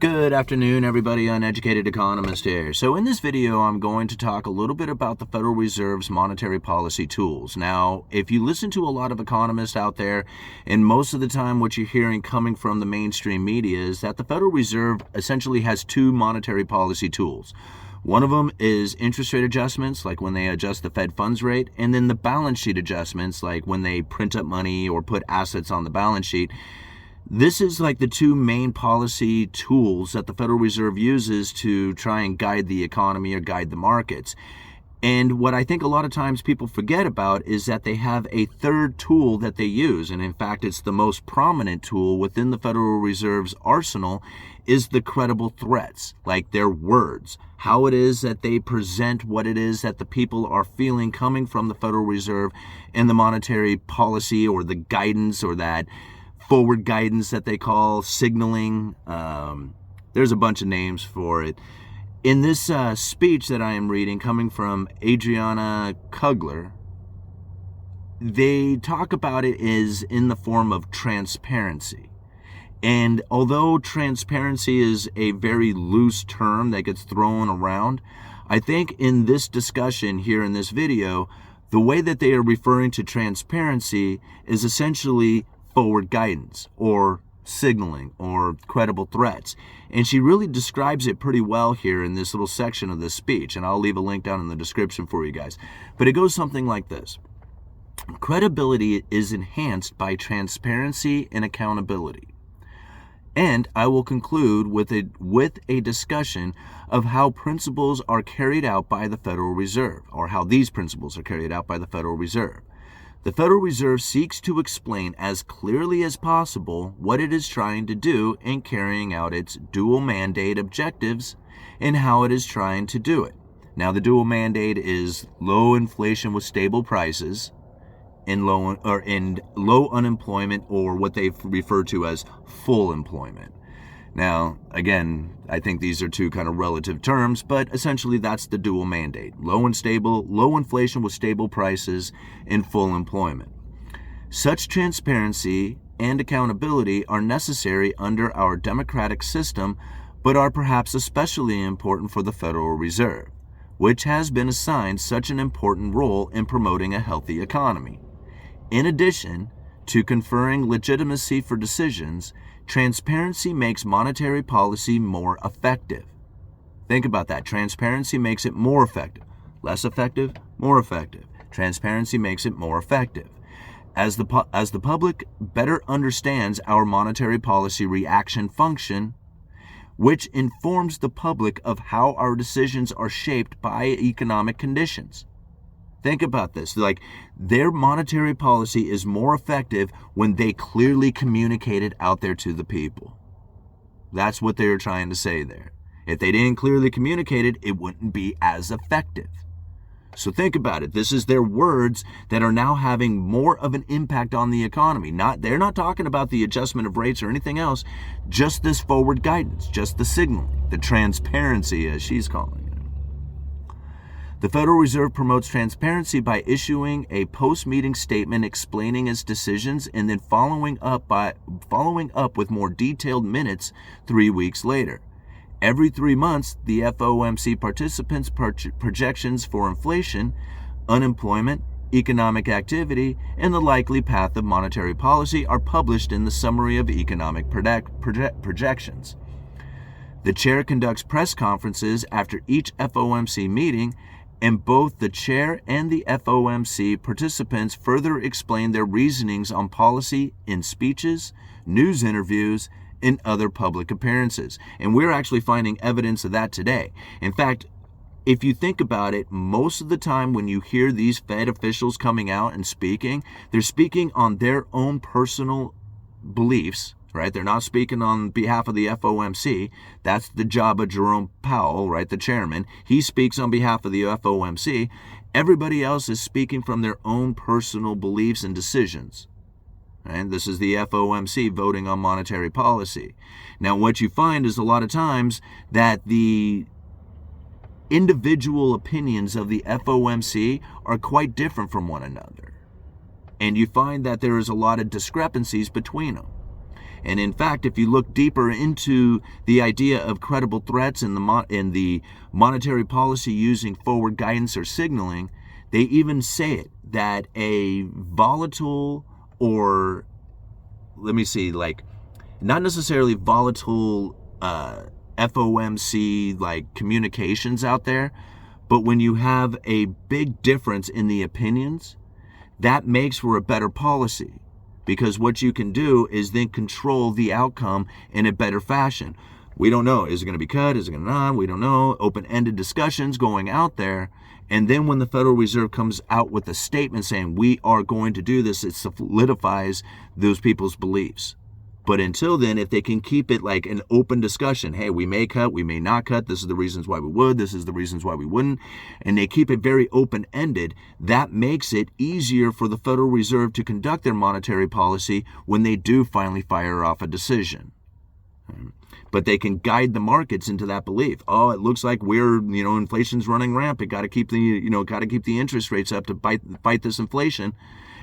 Good afternoon, everybody. Uneducated Economist here. So in this video, I'm going to talk a little bit about the Federal Reserve's monetary policy tools. Now, if you listen to a lot of economists out there, and most of the time what you're hearing coming from the mainstream media is that the Federal Reserve essentially has two monetary policy tools. One of them is interest rate adjustments, like when they adjust the Fed funds rate, and then the balance sheet adjustments, like when they print up money or put assets on the balance sheet. This is like the two main policy tools that the Federal Reserve uses to try and guide the economy or guide the markets. And what I think a lot of times people forget about is that they have a third tool that they use. And in fact, it's the most prominent tool within the Federal Reserve's arsenal is the credible threats, like their words, how it is that they present what it is that the people are feeling coming from the Federal Reserve and the monetary policy or the guidance or that forward guidance that they call signaling. There's a bunch of names for it. In this speech that I am reading coming from Adriana Kugler, they talk about it as in the form of transparency. And although transparency is a very loose term that gets thrown around, I think in this discussion here in this video, the way that they are referring to transparency is essentially forward guidance or signaling or credible threats. And she really describes it pretty well here in this little section of this speech. And I'll leave a link down in the description for you guys. But it goes something like this. Credibility is enhanced by transparency and accountability. And I will conclude with a discussion of how principles are carried out by the Federal Reserve, or how these principles are carried out by the Federal Reserve. The Federal Reserve seeks to explain as clearly as possible what it is trying to do in carrying out its dual mandate objectives and how it is trying to do it. Now, the dual mandate is low inflation with stable prices and low unemployment, or what they refer to as full employment. Now, again, I think these are two kind of relative terms, but essentially that's the dual mandate. Low inflation with stable prices and full employment. Such transparency and accountability are necessary under our democratic system, but are perhaps especially important for the Federal Reserve, which has been assigned such an important role in promoting a healthy economy. In addition to conferring legitimacy for decisions, transparency makes monetary policy more effective. Think about that. Transparency makes it more effective. Less effective, more effective. Transparency makes it more effective. As the public better understands our monetary policy reaction function, which informs the public of how our decisions are shaped by economic conditions. Think about this. Like, their monetary policy is more effective when they clearly communicate it out there to the people. That's what they're trying to say there. If they didn't clearly communicate it, it wouldn't be as effective. So think about it. This is their words that are now having more of an impact on the economy. They're not talking about the adjustment of rates or anything else, just this forward guidance, just the signaling, the transparency, as she's calling it. The Federal Reserve promotes transparency by issuing a post-meeting statement explaining its decisions and then following up with more detailed minutes 3 weeks later. Every 3 months, the FOMC participants' projections for inflation, unemployment, economic activity, and the likely path of monetary policy are published in the Summary of Economic Projections. The chair conducts press conferences after each FOMC meeting, and both the chair and the FOMC participants further explain their reasonings on policy in speeches, news interviews, and other public appearances. And we're actually finding evidence of that today. In fact, if you think about it, most of the time when you hear these Fed officials coming out and speaking, they're speaking on their own personal beliefs, right? They're not speaking on behalf of the FOMC. That's the job of Jerome Powell, right? The chairman. He speaks on behalf of the FOMC. Everybody else is speaking from their own personal beliefs and decisions. And this is the FOMC voting on monetary policy. Now, what you find is a lot of times that the individual opinions of the FOMC are quite different from one another. And you find that there is a lot of discrepancies between them. And in fact, if you look deeper into the idea of credible threats in the monetary policy using forward guidance or signaling, they even say it that a volatile, or let me see, like not necessarily volatile FOMC like communications out there, but when you have a big difference in the opinions, that makes for a better policy, because what you can do is then control the outcome in a better fashion. We don't know. Is it going to be cut? Is it going to not? We don't know. Open-ended discussions going out there. And then when the Federal Reserve comes out with a statement saying we are going to do this, it solidifies those people's beliefs. But until then, if they can keep it like an open discussion, hey, we may cut, we may not cut, this is the reasons why we would, this is the reasons why we wouldn't, and they keep it very open-ended, that makes it easier for the Federal Reserve to conduct their monetary policy when they do finally fire off a decision. But they can guide the markets into that belief. Oh, it looks like inflation's running rampant. Got to keep the interest rates up to fight this inflation.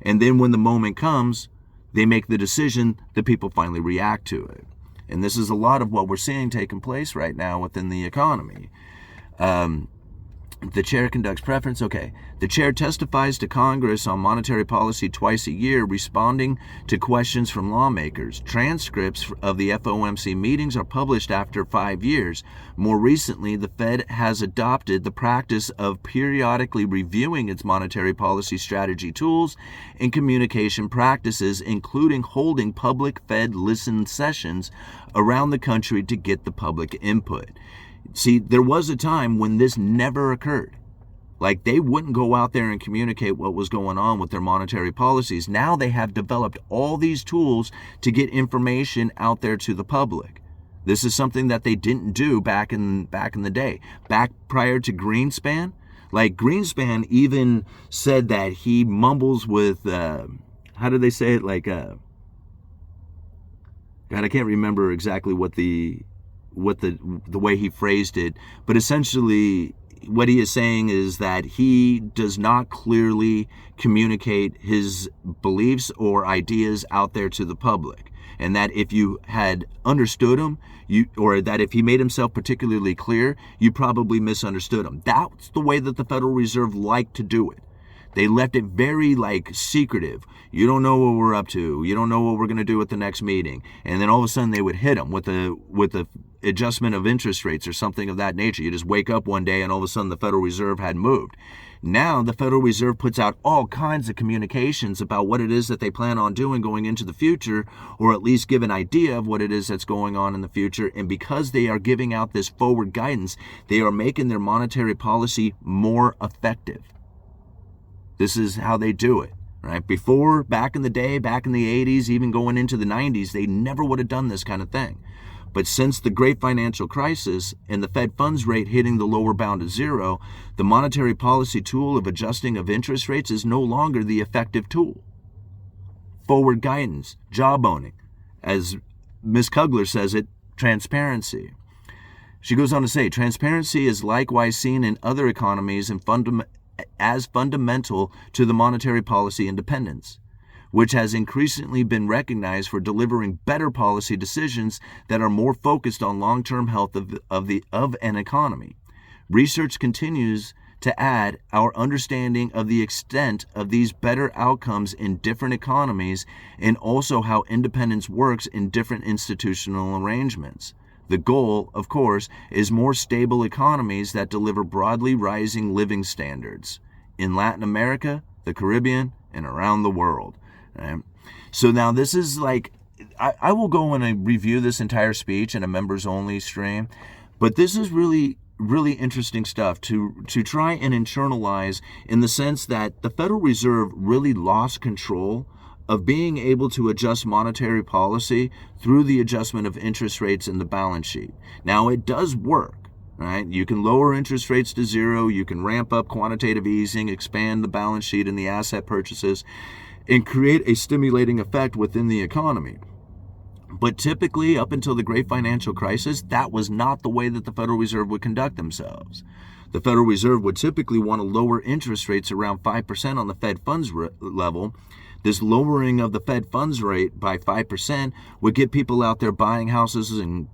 And then when the moment comes, they make the decision, the people finally react to it. And this is a lot of what we're seeing taking place right now within the economy. The chair conducts preference. Okay. The chair testifies to Congress on monetary policy twice a year, responding to questions from lawmakers. Transcripts of the FOMC meetings are published after 5 years. More recently, the Fed has adopted the practice of periodically reviewing its monetary policy strategy tools and communication practices, including holding public Fed listen sessions around the country to get the public input. See, there was a time when this never occurred. Like, they wouldn't go out there and communicate what was going on with their monetary policies. Now they have developed all these tools to get information out there to the public. This is something that they didn't do back in the day. Back prior to Greenspan, like Greenspan even said that he mumbles with, how do they say it? Like, God, I can't remember exactly what the way he phrased it, but essentially what he is saying is that he does not clearly communicate his beliefs or ideas out there to the public, and that if you had understood him, or that if he made himself particularly clear, you probably misunderstood him. That's the way that the Federal Reserve liked to do it. They left it very secretive. You don't know what we're up to. You don't know what we're going to do at the next meeting. And then all of a sudden they would hit them with the adjustment of interest rates or something of that nature. You just wake up one day and all of a sudden the Federal Reserve had moved. Now the Federal Reserve puts out all kinds of communications about what it is that they plan on doing going into the future, or at least give an idea of what it is that's going on in the future. And because they are giving out this forward guidance, they are making their monetary policy more effective. This is how they do it, right? Before, back in the day, back in the 80s, even going into the 90s, they never would have done this kind of thing. But since the great financial crisis and the Fed funds rate hitting the lower bound of zero, the monetary policy tool of adjusting of interest rates is no longer the effective tool. Forward guidance, jawboning, as Ms. Kugler says it, transparency. She goes on to say, transparency is likewise seen in other economies and as fundamental to the monetary policy independence, which has increasingly been recognized for delivering better policy decisions that are more focused on long-term health of an economy. Research continues to add our understanding of the extent of these better outcomes in different economies, and also how independence works in different institutional arrangements. The goal, of course, is more stable economies that deliver broadly rising living standards in Latin America, the Caribbean, and around the world. Right? So now this is I will go and review this entire speech in a members-only stream, but this is really, really interesting stuff to try and internalize, in the sense that the Federal Reserve really lost control of being able to adjust monetary policy through the adjustment of interest rates in the balance sheet. Now, it does work, right? You can lower interest rates to zero, you can ramp up quantitative easing, expand the balance sheet and the asset purchases, and create a stimulating effect within the economy. But typically, up until the great financial crisis, that was not the way that the Federal Reserve would conduct themselves. The Federal Reserve would typically want to lower interest rates around 5% on the Fed funds level. this lowering of the Fed funds rate by 5% would get people out there buying houses and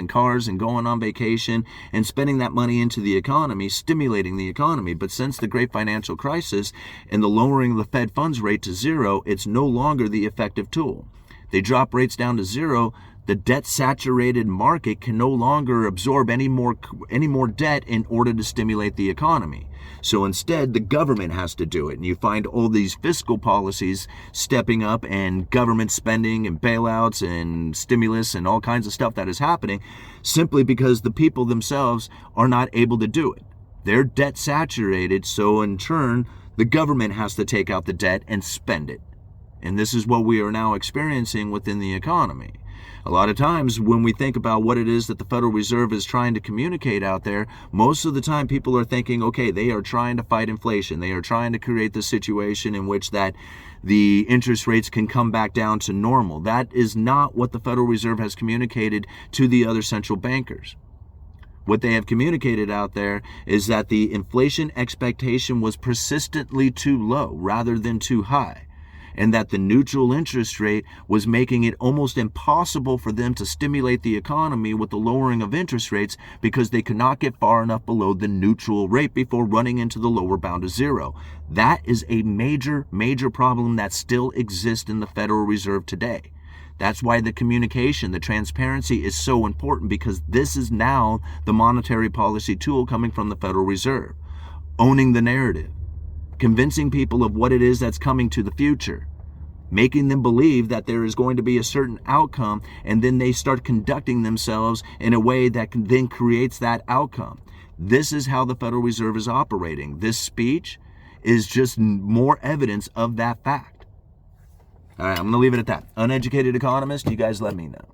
cars and going on vacation and spending that money into the economy, stimulating the economy. But since the great financial crisis and the lowering of the Fed funds rate to zero, it's no longer the effective tool. They drop rates down to zero. The debt-saturated market can no longer absorb any more debt in order to stimulate the economy. So instead, the government has to do it. And you find all these fiscal policies stepping up and government spending and bailouts and stimulus and all kinds of stuff that is happening simply because the people themselves are not able to do it. They're debt-saturated, so in turn, the government has to take out the debt and spend it. And this is what we are now experiencing within the economy. A lot of times when we think about what it is that the Federal Reserve is trying to communicate out there, most of the time people are thinking, okay, they are trying to fight inflation. They are trying to create the situation in which that the interest rates can come back down to normal. That is not what the Federal Reserve has communicated to the other central bankers. What they have communicated out there is that the inflation expectation was persistently too low rather than too high, and that the neutral interest rate was making it almost impossible for them to stimulate the economy with the lowering of interest rates because they could not get far enough below the neutral rate before running into the lower bound of zero. That is a major, major problem that still exists in the Federal Reserve today. That's why the communication, the transparency is so important, because this is now the monetary policy tool coming from the Federal Reserve. Owning the narrative, convincing people of what it is that's coming to the future, making them believe that there is going to be a certain outcome, and then they start conducting themselves in a way that then creates that outcome. This is how the Federal Reserve is operating. This speech is just more evidence of that fact. All right, I'm going to leave it at that. Uneducated economist, you guys let me know.